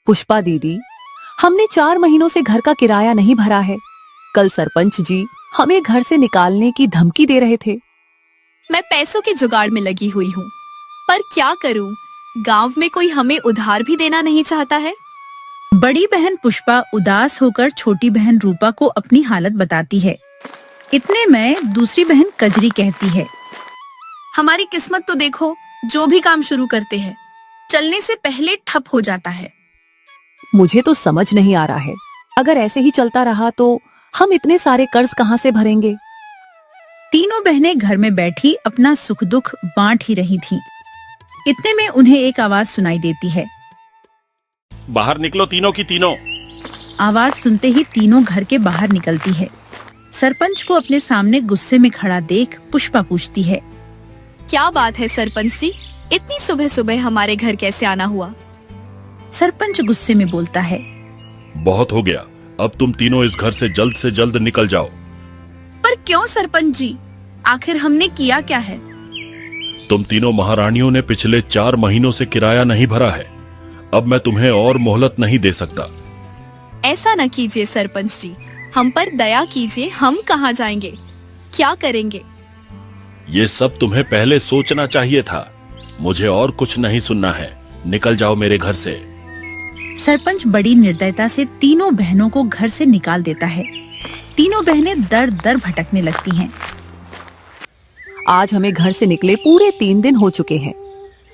पुष्पा दीदी, हमने 4 महीनों से घर का किराया नहीं भरा है। कल सरपंच जी हमें घर से निकालने की धमकी दे रहे थे। मैं पैसों के जुगाड़ में लगी हुई हूँ, पर क्या करूँ, गांव में कोई हमें उधार भी देना नहीं चाहता है। बड़ी बहन पुष्पा उदास होकर छोटी बहन रूपा को अपनी हालत बताती है। इतने में दूसरी बहन कजरी कहती है, हमारी किस्मत तो देखो, जो भी काम शुरू करते हैं चलने से पहले ठप हो जाता है। मुझे तो समझ नहीं आ रहा है, अगर ऐसे ही चलता रहा तो हम इतने सारे कर्ज कहाँ से भरेंगे। तीनों बहनें घर में बैठी अपना सुख दुख बांट ही रही थीं। इतने में उन्हें एक आवाज सुनाई देती है, बाहर निकलो तीनों की तीनों। आवाज सुनते ही तीनों घर के बाहर निकलती है। सरपंच को अपने सामने गुस्से में खड़ा देख पुष्पा पूछती है, क्या बात है सरपंच जी, इतनी सुबह सुबह हमारे घर कैसे आना हुआ। सरपंच गुस्से में बोलता है, बहुत हो गया, अब तुम तीनों इस घर से जल्द निकल जाओ। पर क्यों सरपंच जी, आखिर हमने किया क्या है। तुम तीनों महारानियों ने पिछले 4 महीनों से किराया नहीं भरा है। अब मैं तुम्हें और मोहलत नहीं दे सकता। ऐसा न कीजिए सरपंच जी, हम पर दया कीजिए, हम कहाँ जाएंगे, क्या करेंगे। ये सब तुम्हें पहले सोचना चाहिए था। मुझे और कुछ नहीं सुनना है, निकल जाओ मेरे घर से। सरपंच बड़ी निर्दयता से तीनों बहनों को घर से निकाल देता है। तीनों बहनें दर दर भटकने लगती हैं। आज हमें घर से निकले पूरे 3 दिन हो चुके हैं।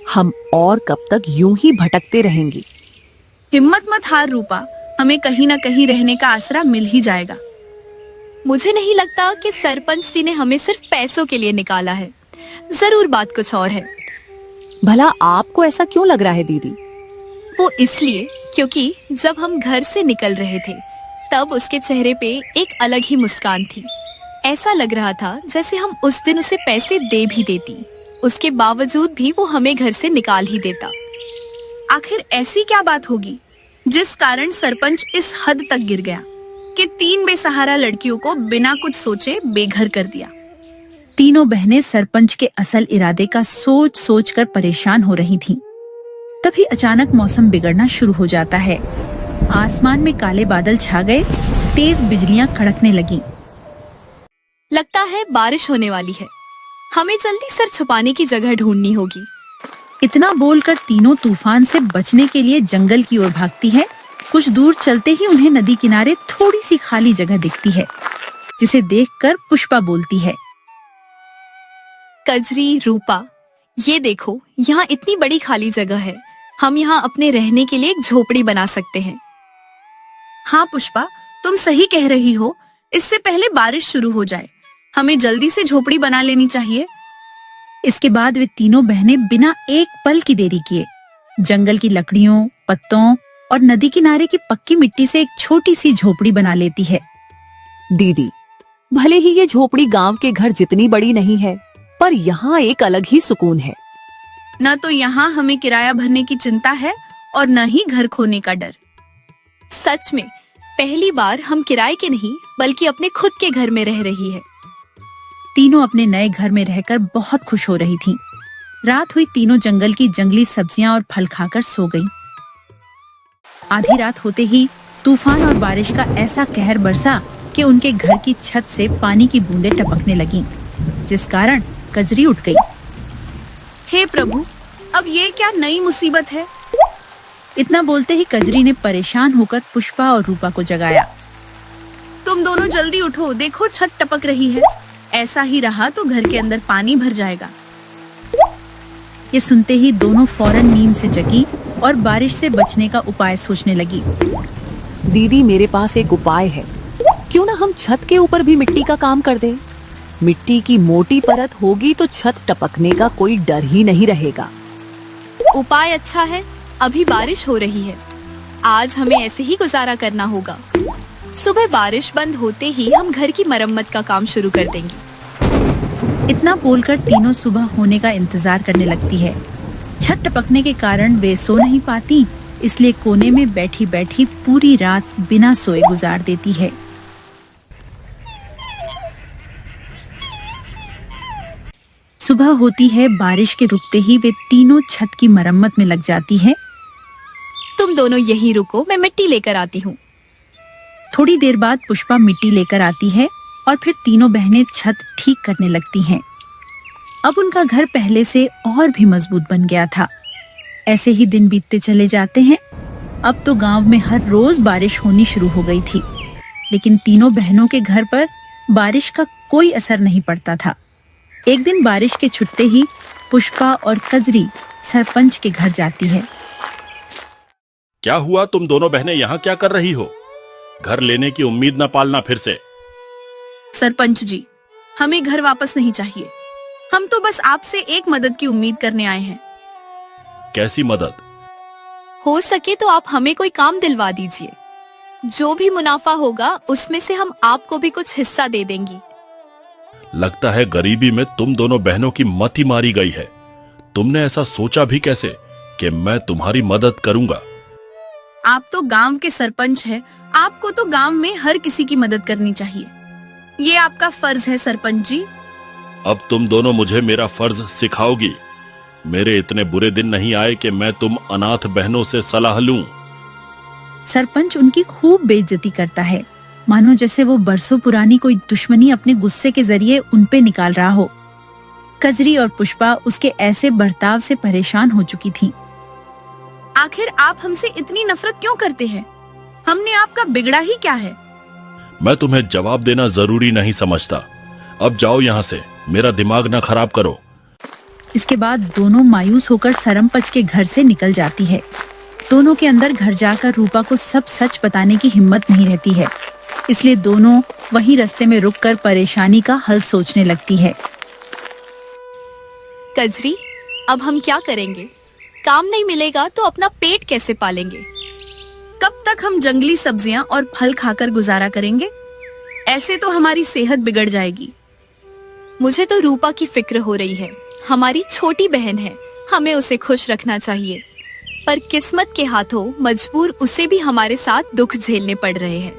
हम और कब तक यूं ही भटकते रहेंगे। हिम्मत मत हार रूपा, हमें कहीं न कहीं रहने का आसरा मिल ही जाएगा। मुझे नहीं लगता कि सरपंच जी ने हमें सिर्फ पैसों के लिए निकाला है, जरूर बात कुछ और है। भला आपको ऐसा क्यों लग रहा है दीदी। वो इसलिए क्योंकि जब हम घर से निकल रहे थे तब उसके चेहरे पे एक अलग ही मुस्कान थी। ऐसा लग रहा था जैसे हम उस दिन उसे पैसे दे भी देती, उसके बावजूद भी वो हमें घर से निकाल ही देता। आखिर ऐसी क्या बात होगी जिस कारण सरपंच इस हद तक गिर गया कि 3 बेसहारा लड़कियों को बिना कुछ सोचे बेघर कर दिया। तीनों बहनें सरपंच के असल इरादे का सोच सोच कर परेशान हो रही थीं। तभी अचानक मौसम बिगड़ना शुरू हो जाता है। आसमान में काले बादल छा गए, तेज बिजलियां कड़कने लगीं। लगता है बारिश होने वाली है, हमें जल्दी सर छुपाने की जगह ढूंढनी होगी। इतना बोलकर तीनों तूफान से बचने के लिए जंगल की ओर भागती है। कुछ दूर चलते ही उन्हें नदी किनारे थोड़ी सी खाली जगह दिखती है, जिसे देखकर पुष्पा बोलती है, कजरी, रूपा, ये देखो, यहाँ इतनी बड़ी खाली जगह है, हम यहाँ अपने रहने के लिए एक झोपड़ी बना सकते हैं। हाँ पुष्पा, तुम सही कह रही हो, इससे पहले बारिश शुरू हो जाए हमें जल्दी से झोपड़ी बना लेनी चाहिए। इसके बाद वे तीनों बहनें बिना एक पल की देरी किए जंगल की लकड़ियों, पत्तों और नदी किनारे की पक्की मिट्टी से एक छोटी सी झोपड़ी बना लेती है। दीदी, भले ही ये झोपड़ी गांव के घर जितनी बड़ी नहीं है, पर यहाँ एक अलग ही सुकून है। न तो यहाँ हमें किराया भरने की चिंता है और न ही घर खोने का डर। सच में पहली बार हम किराए के नहीं बल्कि अपने खुद के घर में रह रही है। तीनों अपने नए घर में रहकर बहुत खुश हो रही थीं। रात हुई, तीनों जंगल की जंगली सब्जियां और फल खाकर सो गईं। आधी रात होते ही तूफान और बारिश का ऐसा कहर बरसा कि उनके घर की छत से पानी की बूंदें टपकने लगीं, जिस कारण कजरी उठ गई। हे प्रभु, अब ये क्या नई मुसीबत है। इतना बोलते ही कजरी ने परेशान होकर पुष्पा और रूपा को जगाया। तुम दोनों जल्दी उठो, देखो छत टपक रही है, ऐसा ही रहा तो घर के अंदर पानी भर जाएगा। ये सुनते ही दोनों फौरन नींद से जगी और बारिश से बचने का उपाय सोचने लगी। दीदी, मेरे पास एक उपाय है, क्यों ना हम छत के ऊपर भी मिट्टी का काम कर दें। मिट्टी की मोटी परत होगी तो छत टपकने का कोई डर ही नहीं रहेगा। उपाय अच्छा है, अभी बारिश हो रही है, आज हमें ऐसे ही गुजारा करना होगा। सुबह बारिश बंद होते ही हम घर की मरम्मत का काम शुरू कर देंगे। इतना बोलकर तीनों सुबह होने का इंतजार करने लगती है। छत टपकने के कारण वे सो नहीं पाती, इसलिए कोने में बैठी बैठी पूरी रात बिना सोए गुजार देती है। सुबह होती है, बारिश के रुकते ही वे तीनों छत की मरम्मत में लग जाती है। तुम दोनों यहीं रुको, मैं मिट्टी लेकर आती हूँ। थोड़ी देर बाद पुष्पा मिट्टी लेकर आती है और फिर तीनों बहनें छत ठीक करने लगती हैं। अब उनका घर पहले से और भी मजबूत बन गया था। ऐसे ही दिन बीतते चले जाते हैं। अब तो गांव में हर रोज बारिश होनी शुरू हो गई थी, लेकिन तीनों बहनों के घर पर बारिश का कोई असर नहीं पड़ता था। एक दिन बारिश के छुट्टे ही पुष्पा और कजरी सरपंच के घर जाती है। क्या हुआ, तुम दोनों बहनें यहाँ क्या कर रही हो? घर लेने की उम्मीद न पालना फिर से। सरपंच जी, हमें घर वापस नहीं चाहिए। हम तो बस आपसे एक मदद की उम्मीद करने आए हैं। कैसी मदद? हो सके तो आप हमें कोई काम दिलवा दीजिए। जो भी मुनाफा होगा उसमें से हम आपको भी कुछ हिस्सा दे देंगी। लगता है गरीबी में तुम दोनों बहनों की मति मारी गई है। तुमने ऐसा सोचा भी कैसे कि मैं तुम्हारी मदद करूंगा? आप तो गांव के सरपंच हैं, आपको तो गांव में हर किसी की मदद करनी चाहिए। ये आपका फर्ज है सरपंच जी। अब तुम दोनों मुझे मेरा फर्ज सिखाओगी। मेरे इतने बुरे दिन नहीं आए कि मैं तुम अनाथ बहनों से सलाह लूं। सरपंच उनकी खूब बेइज्जती करता है, मानो जैसे वो बरसों पुरानी कोई दुश्मनी अपने गुस्से के जरिए उनपे निकाल रहा हो। कजरी और पुष्पा उसके ऐसे बर्ताव से परेशान हो चुकी थीं। आखिर आप हमसे इतनी नफरत क्यों करते हैं? हमने आपका बिगड़ा ही क्या है? मैं तुम्हें जवाब देना जरूरी नहीं समझता। अब जाओ यहाँ से, मेरा दिमाग ना खराब करो। इसके बाद दोनों मायूस होकर सरपंच के घर से निकल जाती है। दोनों के अंदर घर जाकर रूपा को सब सच बताने की हिम्मत नहीं रहती है, इसलिए दोनों वहीं रास्ते में रुककर परेशानी का हल सोचने लगती है। कजरी, अब हम क्या करेंगे? काम नहीं मिलेगा तो अपना पेट कैसे पालेंगे? कब तक हम जंगली सब्जियां और फल खाकर गुजारा करेंगे? ऐसे तो हमारी सेहत बिगड़ जाएगी। मुझे तो रूपा की फिक्र हो रही है। हमारी छोटी बहन है, हमें उसे खुश रखना चाहिए, पर किस्मत के हाथों मजबूर उसे भी हमारे साथ दुख झेलने पड़ रहे हैं।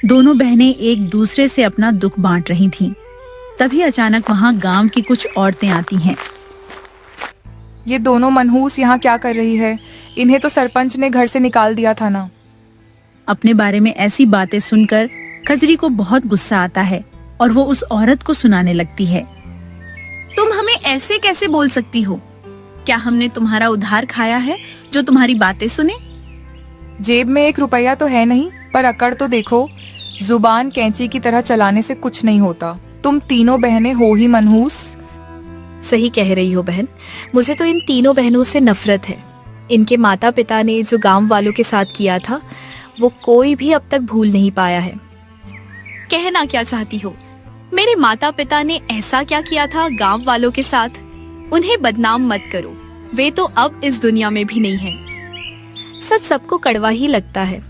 दोनों बहनें एक दूसरे से अपना दुख बांट रही थीं। तभी अचानक वहाँ गांव की कुछ औरतें आती हैं। ये दोनों मनहूस यहाँ क्या कर रही है? इन्हें तो सरपंच ने घर से निकाल दिया था ना। अपने बारे में ऐसी बातें सुनकर कजरी को बहुत गुस्सा आता है और वो उस औरत को सुनाने लगती है। तुम हमें ऐसे कैसे बोल सकती हो? क्या हमने तुम्हारा उधार खाया है जो तुम्हारी बातें सुने? जेब में 1 रुपया तो है नहीं, पर अकड़ तो देखो। जुबान कैंची की तरह चलाने से कुछ नहीं होता। तुम तीनों बहनें हो ही मनहूस। सही कह रही हो बहन, मुझे तो इन तीनों बहनों से नफरत है। इनके माता पिता ने जो गांव वालों के साथ किया था वो कोई भी अब तक भूल नहीं पाया है। कहना क्या चाहती हो? मेरे माता पिता ने ऐसा क्या किया था गांव वालों के साथ? उन्हें बदनाम मत करो, वे तो अब इस दुनिया में भी नहीं हैं। सच सबको कड़वा ही लगता है।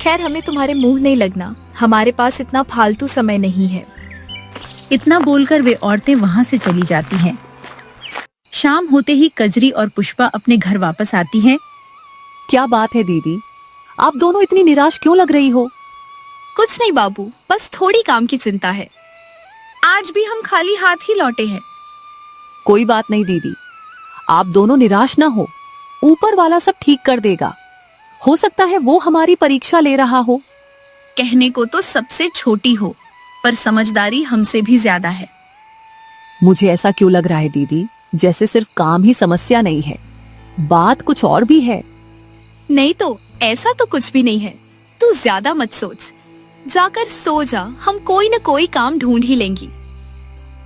खैर, हमें तुम्हारे मुंह नहीं लगना, हमारे पास इतना फालतू समय नहीं है। इतना बोलकर वे औरतें वहाँ से चली जाती हैं। शाम होते ही कजरी और पुष्पा अपने घर वापस आती हैं। क्या बात है दीदी, आप दोनों इतनी निराश क्यों लग रही हो? कुछ नहीं बाबू, बस थोड़ी काम की चिंता है। आज भी हम खाली हाथ ही लौटे हैं। कोई बात नहीं दीदी, आप दोनों निराश ना हो, ऊपर वाला सब ठीक कर देगा। हो सकता है वो हमारी परीक्षा ले रहा हो। कहने को तो सबसे छोटी हो, पर समझदारी हमसे भी ज्यादा है। मुझे ऐसा क्यों लग रहा है दीदी, जैसे सिर्फ काम ही समस्या नहीं है, बात कुछ और भी है। नहीं तो ऐसा तो कुछ भी नहीं है। तू ज्यादा मत सोच, जाकर सो जा, हम कोई न कोई काम ढूंढ ही लेंगी।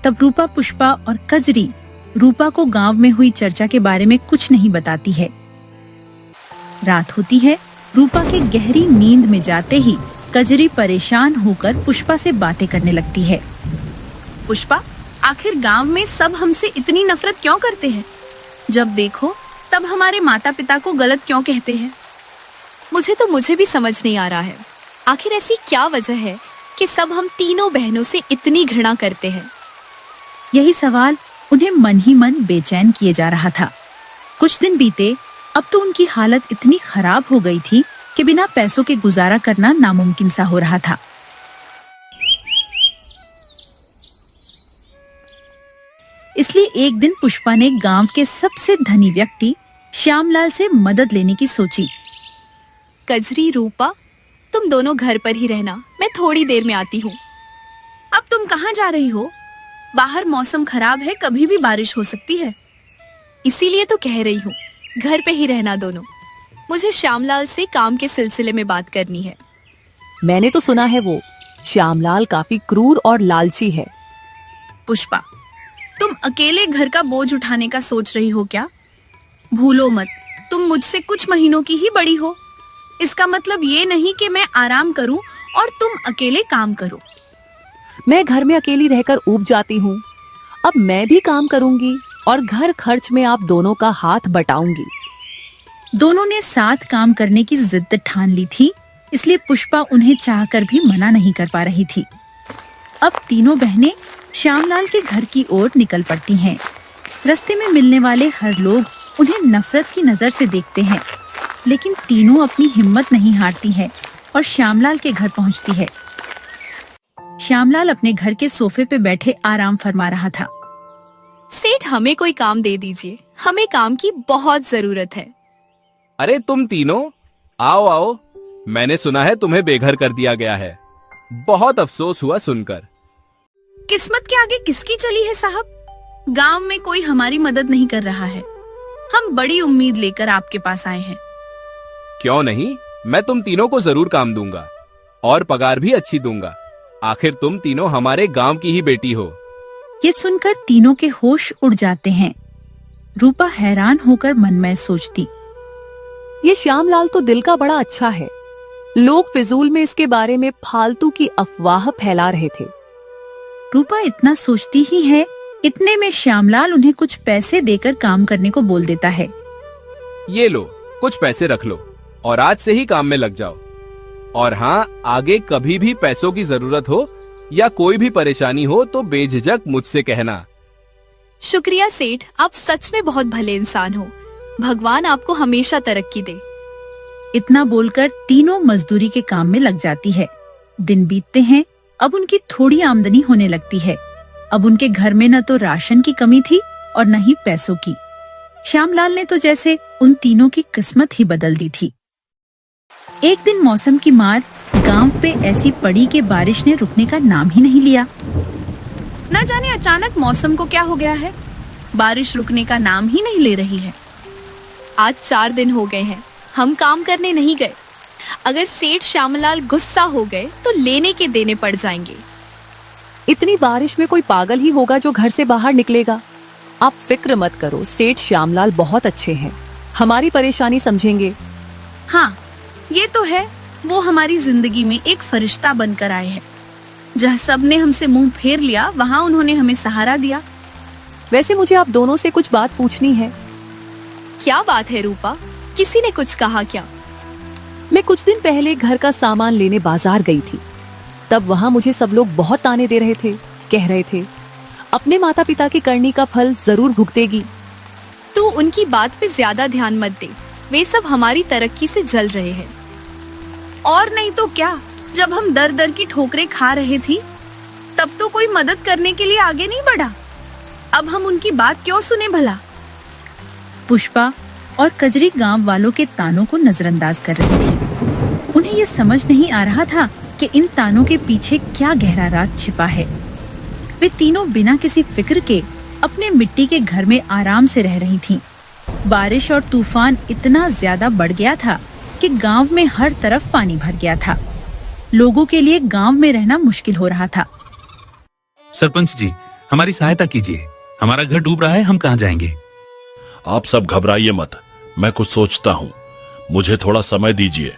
तब रूपा, पुष्पा और कजरी रूपा को गांव में हुई चर्चा के बारे में कुछ नहीं बताती है। रात होती है। रूपा के गहरी नींद में जाते ही कजरी परेशान होकर पुष्पा से बातें करने लगती है। पुष्पा, आखिर गांव में सब हमसे इतनी नफरत क्यों करते हैं? जब देखो तब हमारे माता पिता को गलत क्यों कहते हैं? मुझे भी समझ नहीं आ रहा है। आखिर ऐसी क्या वजह है कि सब हम तीनों बहनों से इतनी घृणा करते हैं? यही सवाल उन्हें मन ही मन बेचैन किए जा रहा था। कुछ दिन बीते, अब तो उनकी हालत इतनी खराब हो गई थी कि बिना पैसों के गुजारा करना नामुमकिन सा हो रहा था। इसलिए एक दिन पुष्पा ने गांव के सबसे धनी व्यक्ति श्यामलाल से मदद लेने की सोची। कजरी, रूपा, तुम दोनों घर पर ही रहना, मैं थोड़ी देर में आती हूँ। अब तुम कहाँ जा रही हो? बाहर मौसम खराब है, कभी भी बारिश हो सकती है। इसीलिए तो कह रही हूँ, घर पे ही रहना दोनों। मुझे श्यामलाल से काम के सिलसिले में बात करनी है। मैंने तो सुना है वो श्यामलाल काफी क्रूर और लालची है। पुष्पा, तुम अकेले घर का बोझ उठाने का सोच रही हो क्या? भूलो मत, तुम मुझसे कुछ महीनों की ही बड़ी हो। इसका मतलब ये नहीं कि मैं आराम करूं और तुम अकेले काम करो। मैं घर में अकेली रहकर ऊब जाती हूँ। अब मैं भी काम करूंगी और घर खर्च में आप दोनों का हाथ बटाऊंगी। दोनों ने साथ काम करने की जिद ठान ली थी, इसलिए पुष्पा उन्हें चाहकर भी मना नहीं कर पा रही थी। अब तीनों बहनें श्यामलाल के घर की ओर निकल पड़ती हैं। रास्ते में मिलने वाले हर लोग उन्हें नफरत की नजर से देखते हैं, लेकिन तीनों अपनी हिम्मत नहीं हारती हैं और श्यामलाल के घर पहुंचती है। श्यामलाल अपने घर के सोफे पे बैठे आराम फरमा रहा था। सेठ, हमें कोई काम दे दीजिए, हमें काम की बहुत जरूरत है। अरे तुम तीनों आओ आओ, मैंने सुना है तुम्हें बेघर कर दिया गया है। बहुत अफसोस हुआ सुनकर। किस्मत के आगे किसकी चली है साहब? गांव में कोई हमारी मदद नहीं कर रहा है। हम बड़ी उम्मीद लेकर आपके पास आए हैं। क्यों नहीं, मैं तुम तीनों को जरूर काम दूंगा और पगार भी अच्छी दूंगा। आखिर तुम तीनों हमारे गांव की ही बेटी हो। ये सुनकर तीनों के होश उड़ जाते हैं। रूपा हैरान होकर मन में सोचती, ये श्यामलाल तो दिल का बड़ा अच्छा है। लोग फिजूल में इसके बारे में फालतू की अफवाह फैला रहे थे। रूपा इतना सोचती ही है, इतने में श्यामलाल उन्हें कुछ पैसे देकर काम करने को बोल देता है। ये लो, कुछ पैसे रख लो और आज से ही काम में लग जाओ। और हाँ, आगे कभी भी पैसों की जरूरत हो या कोई भी परेशानी हो तो बेझिझक मुझसे कहना। शुक्रिया सेठ, आप सच में बहुत भले इंसान हो। भगवान आपको हमेशा तरक्की दे। इतना बोलकर तीनों मजदूरी के काम में लग जाती है। दिन बीतते हैं, अब उनकी थोड़ी आमदनी होने लगती है। अब उनके घर में न तो राशन की कमी थी और न ही पैसों की। श्यामलाल ने तो जैसे उन तीनों की किस्मत ही बदल दी थी। एक दिन मौसम की मार गांव पे ऐसी पड़ी कि बारिश ने रुकने का नाम ही नहीं लिया। न जाने अचानक मौसम को क्या हो गया है, बारिश रुकने का नाम ही नहीं ले रही है। आज 4 दिन हो गए हैं, हम काम करने नहीं गए। अगर सेठ श्यामलाल गुस्सा हो गए तो लेने के देने पड़ जाएंगे। इतनी बारिश में कोई पागल ही होगा जो घर से बाहर निकलेगा। आप फिक्र मत करो, सेठ श्यामलाल बहुत अच्छे हैं, हमारी परेशानी समझेंगे। हाँ, ये तो है, वो हमारी जिंदगी में एक फरिश्ता बनकर आए हैं। जहाँ सबने हमसे मुंह फेर लिया, वहाँ उन्होंने हमें सहारा दिया। वैसे मुझे आप दोनों से कुछ बात पूछनी है। क्या बात है रूपा? किसी ने कुछ कहा क्या? मैं कुछ दिन पहले घर का सामान लेने बाजार गई थी। तब वहाँ मुझे सब लोग बहुत ताने दे रहे थे, कह रहे थे अपने माता पिता की करनी का फल जरूर भुगतेगी। तू उनकी बात पे ज्यादा ध्यान मत दे, वे सब हमारी तरक्की से जल रहे हैं। और नहीं तो क्या, जब हम दर दर की ठोकरें खा रहे थी तब तो कोई मदद करने के लिए आगे नहीं बढ़ा। अब हम उनकी बात क्यों सुने भला? पुष्पा और कजरी गांव वालों के तानों को नजरअंदाज कर रही थी। उन्हें ये समझ नहीं आ रहा था कि इन तानों के पीछे क्या गहरा राज छिपा है। वे तीनों बिना किसी फिक्र के अपने मिट्टी के घर में आराम से रह रही थीं। बारिश और तूफान इतना ज्यादा बढ़ गया था कि गांव में हर तरफ पानी भर गया था। लोगों के लिए गांव में रहना मुश्किल हो रहा था। सरपंच जी, हमारी सहायता कीजिए, हमारा घर डूब रहा है, हम कहाँ जाएंगे? आप सब घबराइए मत, मैं कुछ सोचता हूँ, मुझे थोड़ा समय दीजिए।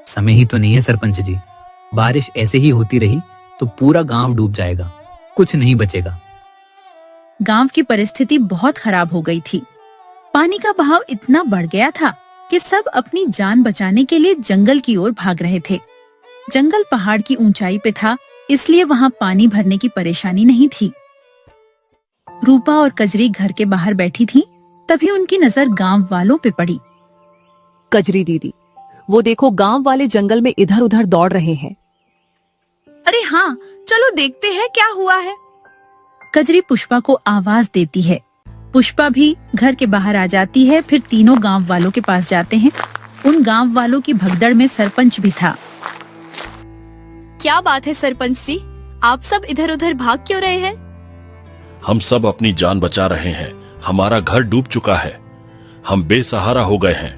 समय ही तो नहीं है सरपंच जी, बारिश ऐसे ही होती रही तो पूरा गांव डूब जाएगा, कुछ नहीं बचेगा। गांव की परिस्थिति बहुत खराब हो गई थी। पानी का बहाव इतना बढ़ गया था कि सब अपनी जान बचाने के लिए जंगल की ओर भाग रहे थे। जंगल पहाड़ की ऊंचाई पे था, इसलिए वहाँ पानी भरने की परेशानी नहीं थी। रूपा और कजरी घर के बाहर बैठी थी, तभी उनकी नजर गांव वालों पे पड़ी। कजरी दीदी, वो देखो गांव वाले जंगल में इधर उधर दौड़ रहे हैं। अरे हाँ, चलो देखते हैं क्या हुआ है। कजरी पुष्पा को आवाज देती है। पुष्पा भी घर के बाहर आ जाती है। फिर तीनों गांव वालों के पास जाते हैं। उन गांव वालों की भगदड़ में सरपंच भी था। क्या बात है सरपंच जी, आप सब इधर उधर भाग क्यों रहे हैं? हम सब अपनी जान बचा रहे हैं। हमारा घर डूब चुका है। हम बेसहारा हो गए हैं।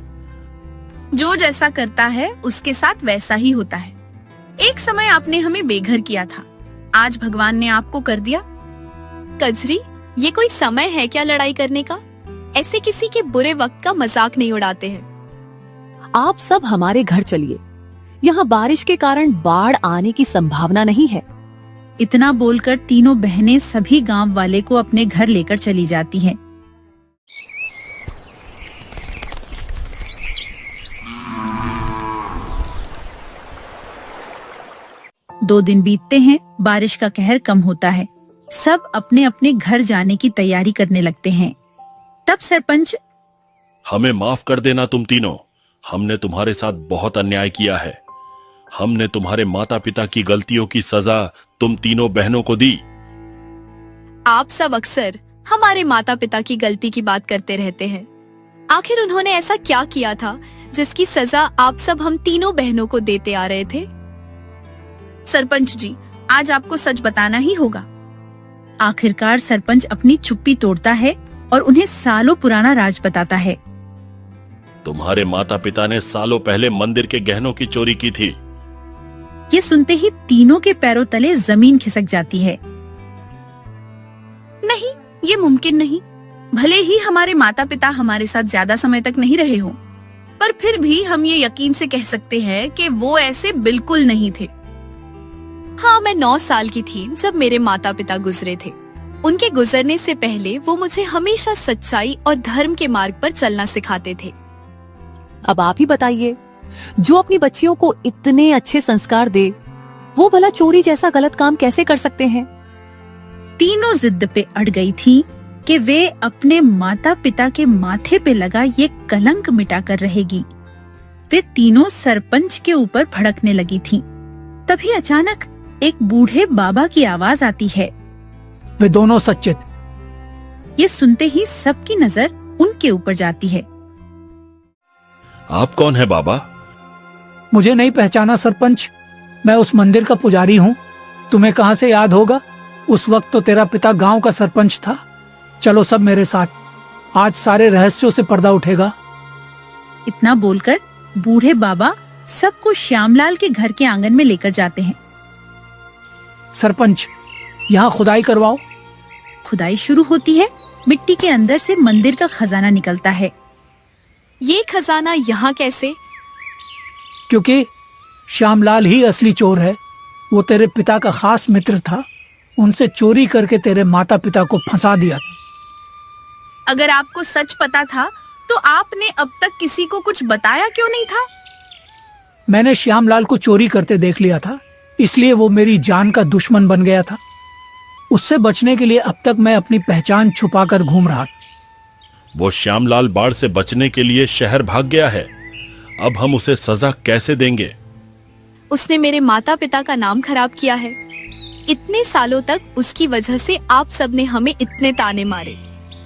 जो जैसा करता है उसके साथ वैसा ही होता है। एक समय आपने हमें बेघर किया था, आज भगवान ने आपको कर दिया। कजरी, ये कोई समय है क्या लड़ाई करने का? ऐसे किसी के बुरे वक्त का मजाक नहीं उड़ाते हैं। आप सब हमारे घर चलिए। यहाँ बारिश के कारण बाढ़ आने की संभावना नहीं है। इतना बोलकर तीनों बहनें सभी गांव वाले को अपने घर लेकर चली जाती हैं। दो दिन बीतते हैं, बारिश का कहर कम होता है। सब अपने अपने घर जाने की तैयारी करने लगते हैं। तब सरपंच, हमें माफ कर देना तुम तीनों। हमने तुम्हारे साथ बहुत अन्याय किया है। हमने तुम्हारे माता पिता की गलतियों की सजा तुम तीनों बहनों को दी। आप सब अक्सर हमारे माता पिता की गलती की बात करते रहते हैं। आखिर उन्होंने ऐसा क्या किया था जिसकी सजा आप सब हम तीनों बहनों को देते आ रहे थे? सरपंच जी, आज आपको सच बताना ही होगा। आखिरकार सरपंच अपनी चुप्पी तोड़ता है और उन्हें सालों पुराना राज बताता है। तुम्हारे माता पिता ने सालों पहले मंदिर के गहनों की चोरी की थी। ये सुनते ही तीनों के पैरों तले जमीन खिसक जाती है। नहीं, ये मुमकिन नहीं। भले ही हमारे माता पिता हमारे साथ ज्यादा समय तक नहीं रहे हो, पर फिर भी हम ये यकीन से कह सकते हैं कि वो ऐसे बिल्कुल नहीं थे। हाँ, मैं 9 साल की थी जब मेरे माता पिता गुजरे थे। उनके गुजरने से पहले वो मुझे हमेशा सच्चाई और धर्म के मार्ग पर चलना सिखाते थे। अब आप ही बताइए, जो अपनी बच्चियों को इतने अच्छे संस्कार दे, वो भला चोरी जैसा गलत काम कैसे कर सकते हैं? तीनों जिद पे अड़ गई थी कि वे अपने माता पिता के माथे पे लगा ये कलंक मिटा कर रहेगी। वे तीनों सरपंच के ऊपर भड़कने लगी थीं। तभी अचानक एक बूढ़े बाबा की आवाज आती है। वे दोनों सच्चे थे। ये सुनते ही सबकी नजर उनके ऊपर जाती है। आप कौन है बाबा? मुझे नहीं पहचाना सरपंच? मैं उस मंदिर का पुजारी हूँ। तुम्हें कहाँ से याद होगा? उस वक्त तो तेरा पिता गांव का सरपंच था। चलो सब मेरे साथ, आज सारे रहस्यों से पर्दा उठेगा। इतना बोलकर बूढ़े बाबा सबको श्यामलाल के घर के आंगन में लेकर जाते हैं। सरपंच, यहाँ खुदाई करवाओ। खुदाई शुरू होती है। मिट्टी के अंदर से मंदिर का खजाना निकलता है। ये खजाना यहाँ कैसे? क्योंकि श्यामलाल ही असली चोर है। वो तेरे पिता का खास मित्र था। उनसे चोरी करके तेरे माता पिता को फंसा दिया। अगर आपको सच पता था तो आपने अब तक किसी को कुछ बताया क्यों नहीं था? मैंने श्यामलाल को चोरी करते देख लिया था, इसलिए वो मेरी जान का दुश्मन बन गया था। उससे बचने के लिए अब तक मैं अपनी पहचान छुपाकर घूम रहा था। वो श्यामलाल बाढ़ से बचने के लिए शहर भाग गया है। अब हम उसे सजा कैसे देंगे? उसने मेरे माता पिता का नाम खराब किया है। इतने सालों तक उसकी वजह से आप सब ने हमें इतने ताने मारे,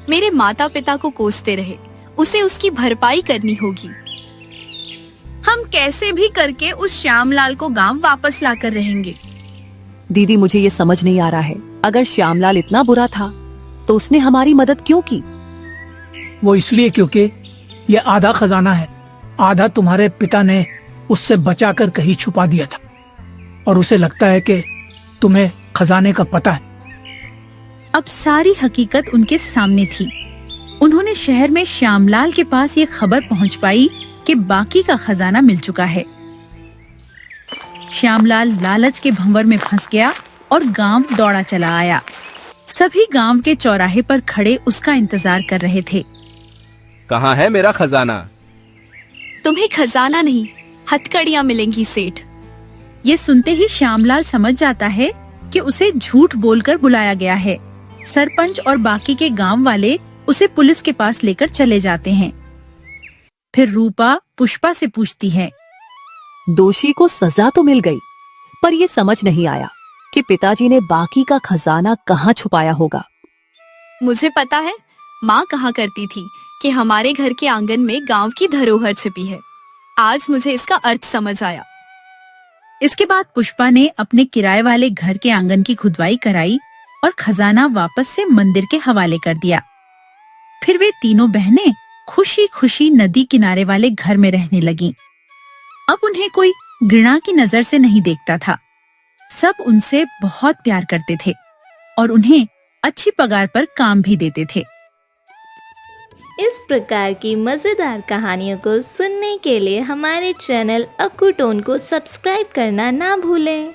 मेरे माता पिता को कोसते रहे। उसे उसकी भरपाई करनी होगी। हम कैसे भी करके उस श्यामलाल को गांव वापस लाकर रहेंगे। दीदी, मुझे ये समझ नहीं आ रहा है। अगर श्यामलाल इतना बुरा था तो उसने हमारी मदद क्यों की? वो इसलिए क्योंकि ये आधा खजाना है, आधा तुम्हारे पिता ने उससे बचाकर कहीं छुपा दिया था और उसे लगता है कि तुम्हें खजाने का पता है। अब सारी हकीकत उनके सामने थी। उन्होंने शहर में श्यामलाल के पास ये खबर पहुंच पाई कि बाकी का खजाना मिल चुका है। श्यामलाल लालच के भंवर में फंस गया और गांव दौड़ा चला आया। सभी गांव के चौराहे पर खड़े उसका इंतजार कर रहे थे। कहाँ है मेरा खजाना? तुम्हें खजाना नहीं, हथकड़ियां मिलेंगी सेठ। ये सुनते ही श्यामलाल समझ जाता है कि उसे झूठ बोलकर बुलाया गया है। सरपंच और बाकी के गांव वाले उसे पुलिस के पास लेकर चले जाते हैं। फिर रूपा पुष्पा से पूछती है, दोषी को सजा तो मिल गई, पर ये समझ नहीं आया कि पिताजी ने बाकी का खजाना कहाँ छुपाया होगा। मुझे पता है, माँ कहा करती थी कि हमारे घर के आंगन में गांव की धरोहर छिपी है। आज मुझे इसका अर्थ समझ आया। इसके बाद पुष्पा ने अपने किराए वाले घर के आंगन की खुदवाई कराई और खजाना वापस से मंदिर के हवाले कर दिया। फिर वे तीनों बहनें खुशी खुशी नदी किनारे वाले घर में रहने लगीं। अब उन्हें कोई घृणा की नजर से नहीं देखता था। सब उनसे बहुत प्यार करते थे और उन्हें अच्छी पगार पर काम भी देते थे। इस प्रकार की मजेदार कहानियों को सुनने के लिए हमारे चैनल अक्कू टोन को सब्सक्राइब करना ना भूलें।